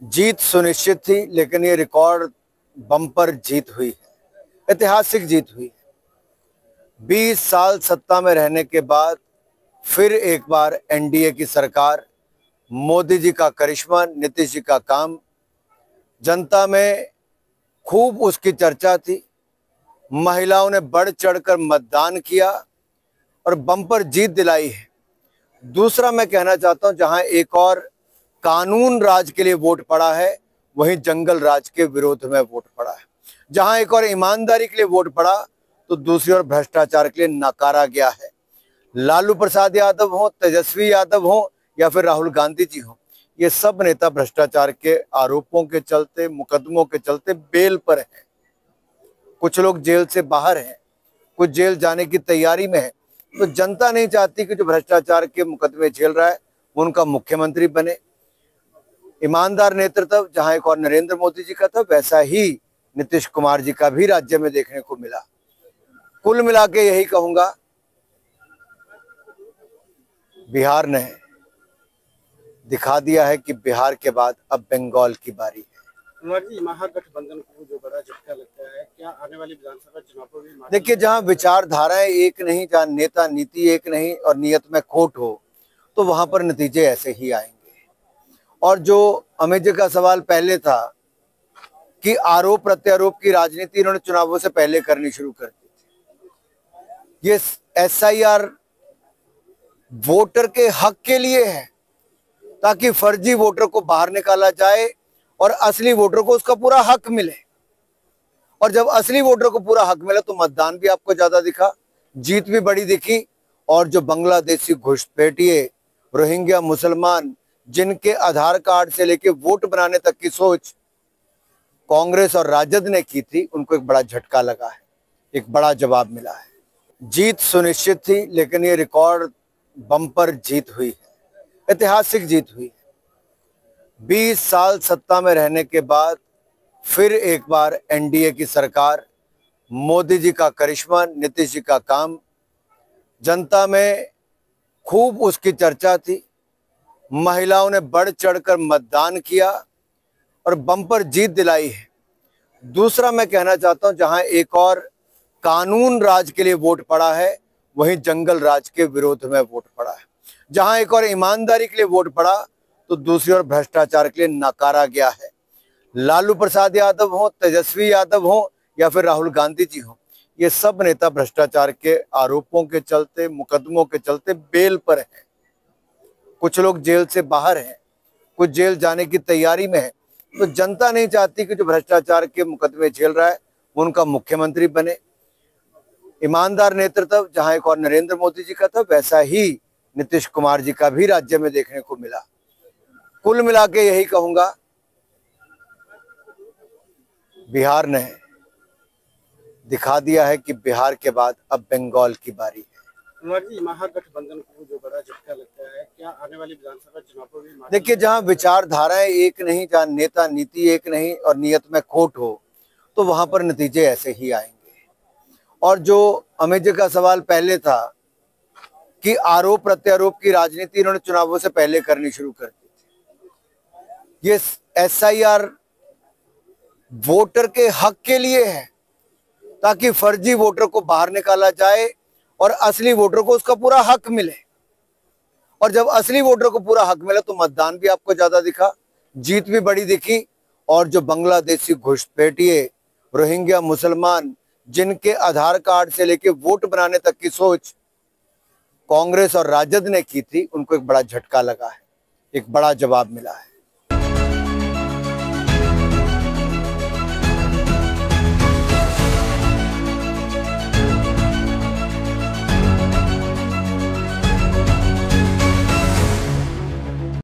जीत सुनिश्चित थी, लेकिन ये रिकॉर्ड बम्पर जीत हुई है, ऐतिहासिक जीत हुई है। 20 साल सत्ता में रहने के बाद फिर एक बार एनडीए की सरकार, मोदी जी का करिश्मा, नीतीश जी का काम, जनता में खूब उसकी चर्चा थी। महिलाओं ने बढ़ चढ़कर मतदान किया और बम्पर जीत दिलाई है। दूसरा मैं कहना चाहता हूं, जहां एक और कानून राज के लिए वोट पड़ा है, वहीं जंगल राज के विरोध में वोट पड़ा है। जहां एक और ईमानदारी के लिए वोट पड़ा, तो दूसरी ओर भ्रष्टाचार के लिए नकारा गया है। लालू प्रसाद यादव हो, तेजस्वी यादव हो या फिर राहुल गांधी जी हो, ये सब नेता भ्रष्टाचार के आरोपों के चलते, मुकदमों के चलते बेल पर हैं। कुछ लोग जेल से बाहर हैं, कुछ जेल जाने की तैयारी में है। तो जनता नहीं चाहती कि जो भ्रष्टाचार के मुकदमे झेल रहा है वो उनका मुख्यमंत्री बने। ईमानदार नेतृत्व जहां एक और नरेंद्र मोदी जी का था, वैसा ही नीतीश कुमार जी का भी राज्य में देखने को मिला। कुल मिला के यही कहूंगा, बिहार ने दिखा दिया है कि बिहार के बाद अब बंगाल की बारी है। महागठबंधन को जो बड़ा झटका लगता है, क्या आने वाली विधानसभा चुनाव में? देखिए, जहां विचारधाराएं एक नहीं, जहां नेता नीति एक नहीं और नियत में खोट हो, तो वहां पर नतीजे ऐसे ही आएंगे। और जो अमित जी का सवाल पहले था कि आरोप प्रत्यारोप की राजनीति इन्होंने चुनावों से पहले करनी शुरू कर दी थी। ये एसआईआर वोटर के हक के लिए है, ताकि फर्जी वोटर को बाहर निकाला जाए और असली वोटर को उसका पूरा हक मिले। और जब असली वोटर को पूरा हक मिला तो मतदान भी आपको ज्यादा दिखा, जीत भी बड़ी दिखी। और जो बांग्लादेशी घुसपैठिए, रोहिंग्या मुसलमान, जिनके आधार कार्ड से लेके वोट बनाने तक की सोच कांग्रेस और राजद ने की थी, उनको एक बड़ा झटका लगा है, एक बड़ा जवाब मिला है। जीत सुनिश्चित थी, लेकिन ये रिकॉर्ड बम्पर जीत हुई है, ऐतिहासिक जीत हुई है। 20 साल सत्ता में रहने के बाद फिर एक बार एनडीए की सरकार, मोदी जी का करिश्मा, नीतीश जी का काम, जनता में खूब उसकी चर्चा थी। महिलाओं ने बढ़ चढ़कर मतदान किया और बम्पर जीत दिलाई है। दूसरा मैं कहना चाहता हूं, जहां एक और कानून राज के लिए वोट पड़ा है, वहीं जंगल राज के विरोध में वोट पड़ा है। जहां एक और ईमानदारी के लिए वोट पड़ा, तो दूसरी ओर भ्रष्टाचार के लिए नकारा गया है। लालू प्रसाद यादव हो, तेजस्वी यादव हो या फिर राहुल गांधी जी हो, ये सब नेता भ्रष्टाचार के आरोपों के चलते, मुकदमों के चलते बेल पर हैं। कुछ लोग जेल से बाहर हैं, कुछ जेल जाने की तैयारी में है। तो जनता नहीं चाहती कि जो भ्रष्टाचार के मुकदमे झेल रहा है वो उनका मुख्यमंत्री बने। ईमानदार नेतृत्व जहां एक और नरेंद्र मोदी जी का था, वैसा ही नीतीश कुमार जी का भी राज्य में देखने को मिला। कुल मिला के यही कहूंगा, बिहार ने दिखा दिया है कि बिहार के बाद अब बंगाल की बारी है। महागठबंधन को जो बड़ा झटका लगता है, क्या आने वाली विधानसभा चुनाव में? देखिए, जहां विचारधाराएं एक नहीं, जहां नेता नीति एक नहीं और नियत में खोट हो, तो वहां पर नतीजे ऐसे ही आएंगे। और जो अमित जी का सवाल पहले था कि आरोप प्रत्यारोप की राजनीति इन्होंने चुनावों से पहले करनी शुरू कर दी थी। ये एसआईआर वोटर के हक के लिए है, ताकि फर्जी वोटर को बाहर निकाला जाए और असली वोटर को उसका पूरा हक मिले। और जब असली वोटर को पूरा हक मिला तो मतदान भी आपको ज्यादा दिखा, जीत भी बड़ी दिखी। और जो बांग्लादेशी घुसपैठिए, रोहिंग्या मुसलमान, जिनके आधार कार्ड से लेके वोट बनाने तक की सोच कांग्रेस और राजद ने की थी, उनको एक बड़ा झटका लगा है, एक बड़ा जवाब मिला है।